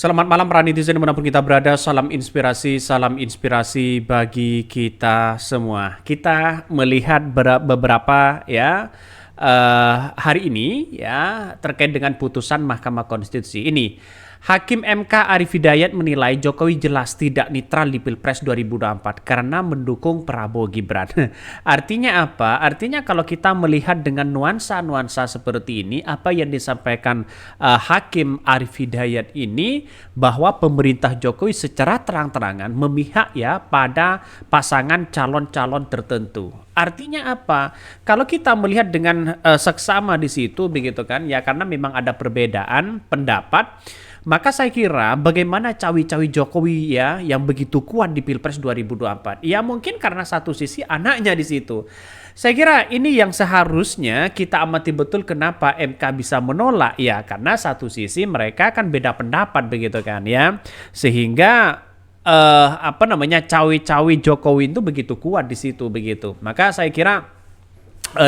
Selamat malam para netizen dimanapun kita berada, salam inspirasi bagi kita semua. Kita melihat beberapa ya hari ini ya terkait dengan putusan Mahkamah Konstitusi ini. Hakim MK Arief Hidayat menilai Jokowi jelas tidak netral di Pilpres 2024 karena mendukung Prabowo Gibran. Artinya apa? Artinya kalau kita melihat dengan nuansa-nuansa seperti ini, apa yang disampaikan Hakim Arief Hidayat ini bahwa pemerintah Jokowi secara terang-terangan memihak ya pada pasangan calon-calon tertentu. Artinya apa? Kalau kita melihat dengan seksama di situ begitu kan ya, karena memang ada perbedaan pendapat, maka saya kira bagaimana cawi-cawi Jokowi ya yang begitu kuat di Pilpres 2024. Ya mungkin karena satu sisi anaknya di situ. Saya kira ini yang seharusnya kita amati betul kenapa MK bisa menolak ya, karena satu sisi mereka kan beda pendapat begitu kan ya. Sehingga cawi-cawi Jokowi itu begitu kuat di situ begitu. Maka saya kira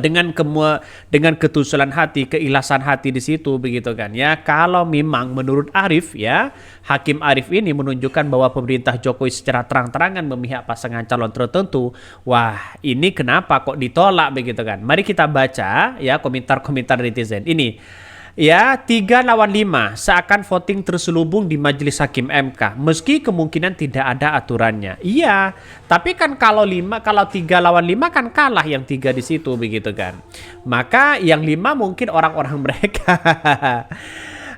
dengan ketusulan hati, keikhlasan hati di situ begitu kan ya. Kalau memang menurut Arief ya, Hakim Arief ini menunjukkan bahwa pemerintah Jokowi secara terang-terangan memihak pasangan calon tertentu. Wah, ini kenapa kok ditolak begitu kan? Mari kita baca ya komentar-komentar netizen. Ini ya, 3 lawan 5 seakan voting terselubung di Majelis Hakim MK meski kemungkinan tidak ada aturannya. Iya, tapi kan kalau 3 lawan 5 kan kalah yang 3 di situ begitu kan. Maka yang 5 mungkin orang-orang mereka.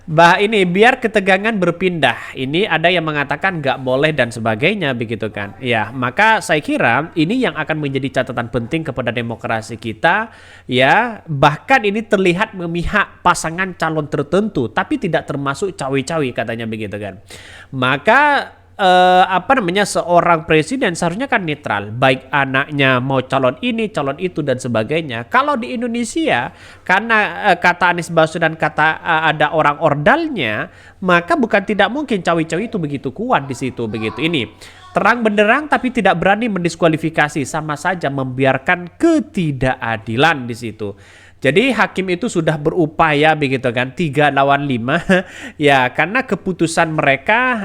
Bah ini biar ketegangan berpindah. Ini ada yang mengatakan nggak boleh dan sebagainya begitu kan. Ya, maka saya kira ini yang akan menjadi catatan penting kepada demokrasi kita ya. Bahkan ini terlihat memihak pasangan calon tertentu tapi tidak termasuk cawi-cawi katanya begitu kan. Maka seorang presiden seharusnya kan netral, baik anaknya mau calon ini calon itu dan sebagainya. Kalau di Indonesia karena kata Anies Baswedan kata ada orang ordalnya, maka bukan tidak mungkin cawi-cawi itu begitu kuat di situ begitu. Ini terang benderang tapi tidak berani mendiskualifikasi, sama saja membiarkan ketidakadilan di situ. Jadi hakim itu sudah berupaya begitu kan, 3 lawan 5 ya, karena keputusan mereka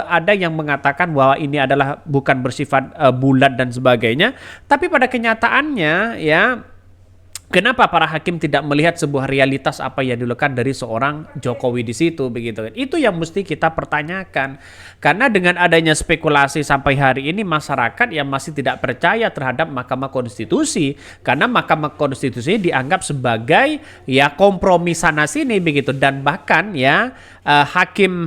ada yang mengatakan bahwa ini adalah bukan bersifat bulat dan sebagainya, tapi pada kenyataannya ya, kenapa para hakim tidak melihat sebuah realitas apa yang dilakukan dari seorang Jokowi di situ begitu kan? Itu yang mesti kita pertanyakan. Karena dengan adanya spekulasi sampai hari ini masyarakat yang masih tidak percaya terhadap Mahkamah Konstitusi, karena Mahkamah Konstitusi dianggap sebagai ya kompromi sana sini begitu, dan bahkan ya hakim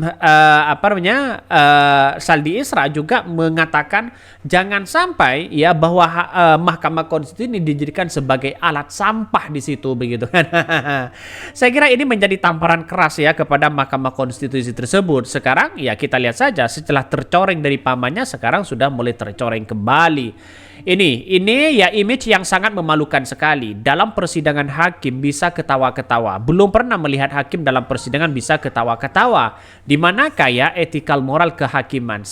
Saldi Isra juga mengatakan jangan sampai ya bahwa Mahkamah Konstitusi ini dijadikan sebagai alat sampah di situ begitu kan. Saya kira ini menjadi tamparan keras ya kepada Mahkamah Konstitusi tersebut. Sekarang ya kita lihat saja setelah tercoreng dari pamannya, sekarang sudah mulai tercoreng kembali. Ini ya image yang sangat memalukan sekali. Dalam persidangan hakim bisa ketawa-ketawa. Belum pernah melihat hakim dalam persidangan bisa ketawa-ketawa. Di manakah ya etikal moral kehakiman?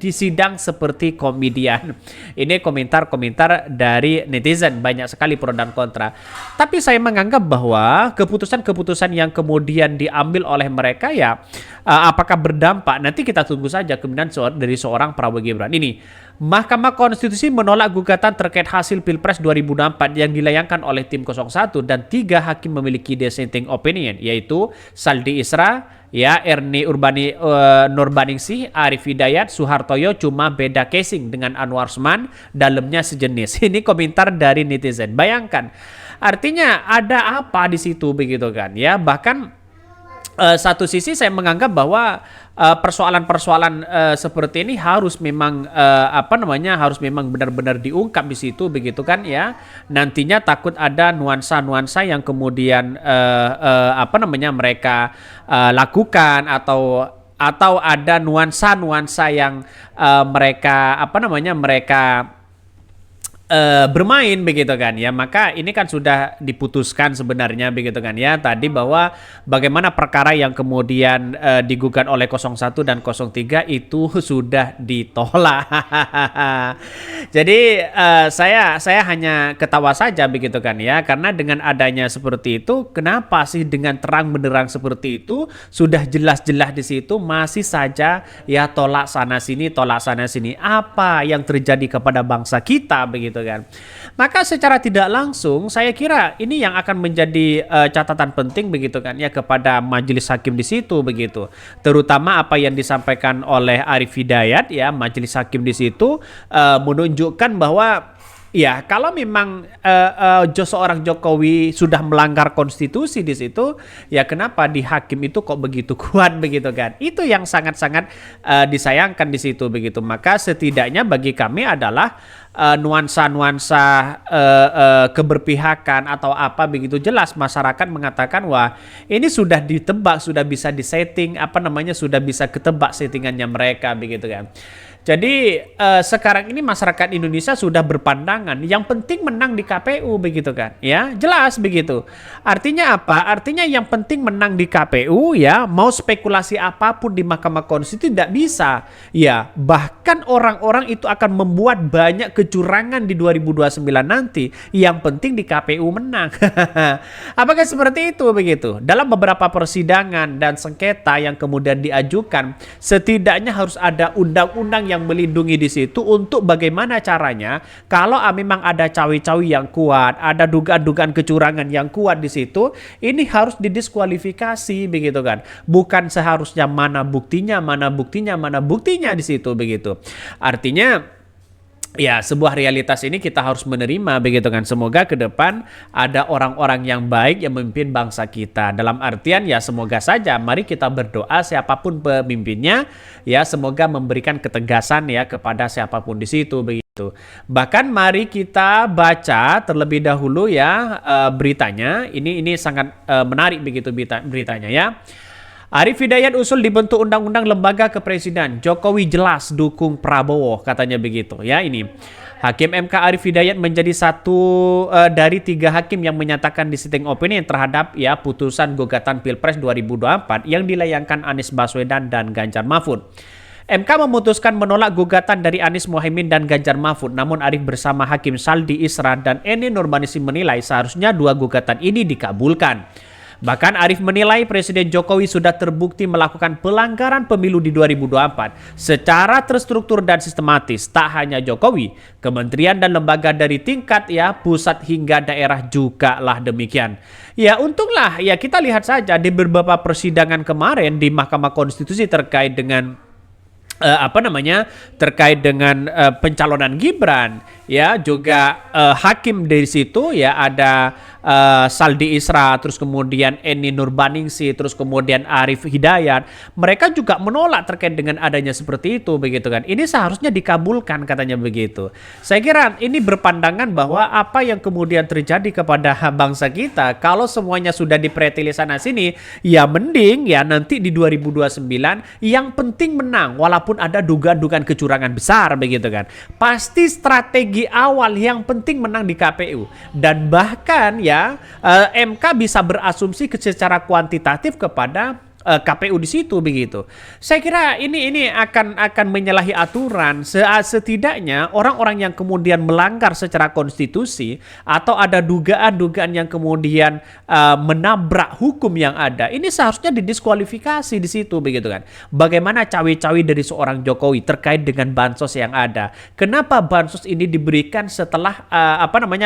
Di sidang seperti komedian. Ini komentar-komentar dari netizen, banyak sekali pro dan kontra. Tapi saya menganggap bahwa keputusan-keputusan yang kemudian diambil oleh mereka ya apakah berdampak? Nanti kita tunggu saja kemudian dari seorang Prabowo Gibran. Ini Mahkamah Konstitusi menolak gugatan terkait hasil Pilpres 2024 yang dilayangkan oleh tim 01 dan 3 hakim memiliki dissenting opinion, yaitu Saldi Isra, ya, Ernie Nurbaningsih, Arief Hidayat, Suhartoyo, cuma beda casing dengan Anwar Usman, dalamnya sejenis. Ini komentar dari netizen. Bayangkan, artinya ada apa di situ begitu kan ya. Bahkan satu sisi saya menganggap bahwa persoalan-persoalan seperti ini harus memang harus memang benar-benar diungkap di situ begitu kan ya. Nantinya takut ada nuansa-nuansa yang kemudian mereka lakukan, atau ada nuansa-nuansa yang mereka bermain begitu kan ya, maka ini kan sudah diputuskan sebenarnya begitu kan ya tadi, bahwa bagaimana perkara yang kemudian digugat oleh 01 dan 03 itu sudah ditolak. Jadi saya hanya ketawa saja begitu kan ya, karena dengan adanya seperti itu, kenapa sih dengan terang benderang seperti itu sudah jelas-jelas di situ masih saja ya tolak sana sini, apa yang terjadi kepada bangsa kita begitu kan. Maka secara tidak langsung saya kira ini yang akan menjadi catatan penting begitu kan ya kepada majelis hakim di situ begitu. Terutama apa yang disampaikan oleh Arif Hidayat ya, majelis hakim di situ menunjukkan bahwa ya, kalau memang seorang Jokowi sudah melanggar konstitusi di situ, ya kenapa di hakim itu kok begitu kuat begitu kan? Itu yang sangat-sangat disayangkan di situ begitu. Maka setidaknya bagi kami adalah nuansa-nuansa keberpihakan atau apa begitu jelas masyarakat mengatakan wah ini sudah ditebak, sudah bisa disetting, apa namanya, sudah bisa ketebak settingannya mereka begitu kan. Jadi sekarang ini masyarakat Indonesia sudah berpandangan yang penting menang di KPU begitu kan ya, jelas begitu. Artinya apa? Artinya yang penting menang di KPU ya, mau spekulasi apapun di Mahkamah Konstitusi tidak bisa ya. Bahkan orang-orang itu akan membuat banyak kecurangan di 2029 nanti, yang penting di KPU menang. Apakah seperti itu begitu? Dalam beberapa persidangan dan sengketa yang kemudian diajukan, setidaknya harus ada undang-undang yang melindungi di situ untuk bagaimana caranya kalau memang ada cawe-cawe yang kuat, ada dugaan-dugaan kecurangan yang kuat di situ, ini harus didiskualifikasi begitu kan. Bukan seharusnya mana buktinya di situ begitu. Artinya ya, sebuah realitas ini kita harus menerima begitu kan. Semoga ke depan ada orang-orang yang baik yang memimpin bangsa kita. Dalam artian ya semoga saja, mari kita berdoa siapapun pemimpinnya ya, semoga memberikan ketegasan ya kepada siapapun di situ begitu. Bahkan mari kita baca terlebih dahulu ya beritanya. Ini sangat menarik begitu beritanya ya. Arif Hidayat usul dibentuk undang-undang lembaga kepresiden. Jokowi jelas dukung Prabowo, katanya begitu. Ya, ini Hakim MK Arif Hidayat menjadi satu dari 3 hakim yang menyatakan dissenting opinion terhadap ya putusan gugatan Pilpres 2024 yang dilayangkan Anies Baswedan dan Ganjar Mahfud. MK memutuskan menolak gugatan dari Anies Mohaimin dan Ganjar Mahfud. Namun Arif bersama Hakim Saldi Isra dan Eni Nurbaningsih menilai seharusnya 2 gugatan ini dikabulkan. Bahkan Arif menilai Presiden Jokowi sudah terbukti melakukan pelanggaran pemilu di 2024 secara terstruktur dan sistematis. Tak hanya Jokowi, kementerian dan lembaga dari tingkat ya pusat hingga daerah juga lah demikian. Ya untunglah ya, kita lihat saja di beberapa persidangan kemarin di Mahkamah Konstitusi terkait dengan terkait dengan pencalonan Gibran ya, juga hakim dari situ ya ada Saldi Isra, terus kemudian Eni Nurbaningsih, terus kemudian Arif Hidayat. Mereka juga menolak terkait dengan adanya seperti itu begitu kan. Ini seharusnya dikabulkan katanya begitu. Saya kira ini berpandangan bahwa apa yang kemudian terjadi kepada bangsa kita, kalau semuanya sudah dipreteli sana sini, ya mending ya nanti di 2029 yang penting menang walaupun ada dugaan-dugaan kecurangan besar begitu kan. Pasti strategi awal yang penting menang di KPU, dan bahkan ya MK bisa berasumsi secara kuantitatif kepada KPU di situ begitu. Saya kira ini akan menyalahi aturan. Setidaknya orang-orang yang kemudian melanggar secara konstitusi atau ada dugaan-dugaan yang kemudian menabrak hukum yang ada, ini seharusnya didiskualifikasi di situ begitu kan. Bagaimana cawe-cawe dari seorang Jokowi terkait dengan bansos yang ada? Kenapa bansos ini diberikan setelah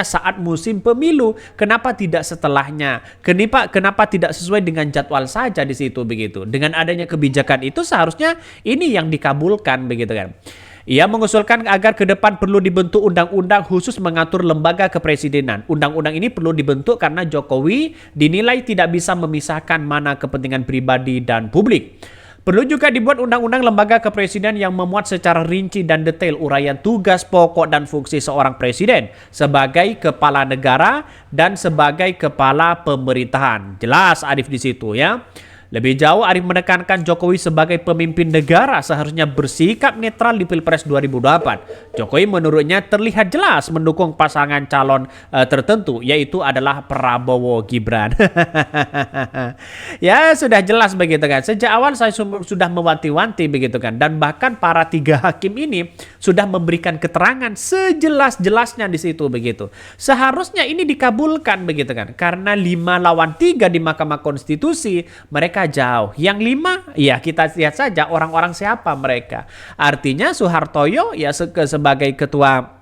saat musim pemilu? Kenapa tidak setelahnya? Kenapa tidak sesuai dengan jadwal saja di situ begitu? Dengan adanya kebijakan itu seharusnya ini yang dikabulkan begitu kan. Ia mengusulkan agar ke depan perlu dibentuk undang-undang khusus mengatur lembaga kepresidenan. Undang-undang ini perlu dibentuk karena Jokowi dinilai tidak bisa memisahkan mana kepentingan pribadi dan publik. Perlu juga dibuat undang-undang lembaga kepresiden yang memuat secara rinci dan detail uraian tugas pokok dan fungsi seorang presiden sebagai kepala negara dan sebagai kepala pemerintahan. Jelas Arif di situ ya. Lebih jauh, Arief menekankan Jokowi sebagai pemimpin negara seharusnya bersikap netral di Pilpres 2024. Jokowi menurutnya terlihat jelas mendukung pasangan calon tertentu, yaitu adalah Prabowo Gibran. Ya, sudah jelas begitu kan. Sejak awal saya sudah mewanti-wanti begitu kan. Dan bahkan para 3 hakim ini sudah memberikan keterangan sejelas-jelasnya di situ begitu. Seharusnya ini dikabulkan begitu kan. Karena 5 lawan 3 di Mahkamah Konstitusi, mereka jauh. Yang 5, ya kita lihat saja orang-orang siapa mereka. Artinya Soehartoyo ya sebagai ketua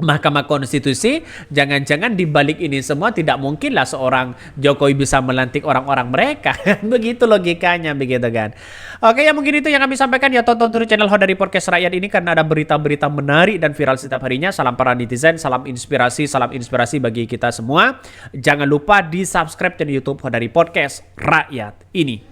Mahkamah Konstitusi, jangan-jangan di balik ini semua tidak mungkinlah seorang Jokowi bisa melantik orang-orang mereka. Begitu logikanya begitu kan. Oke, ya mungkin itu yang kami sampaikan ya. Tonton terus channel Hodari Podcast Rakyat ini karena ada berita-berita menarik dan viral setiap harinya. Salam para netizen, salam inspirasi bagi kita semua. Jangan lupa di subscribe channel YouTube Hodari Podcast Rakyat ini.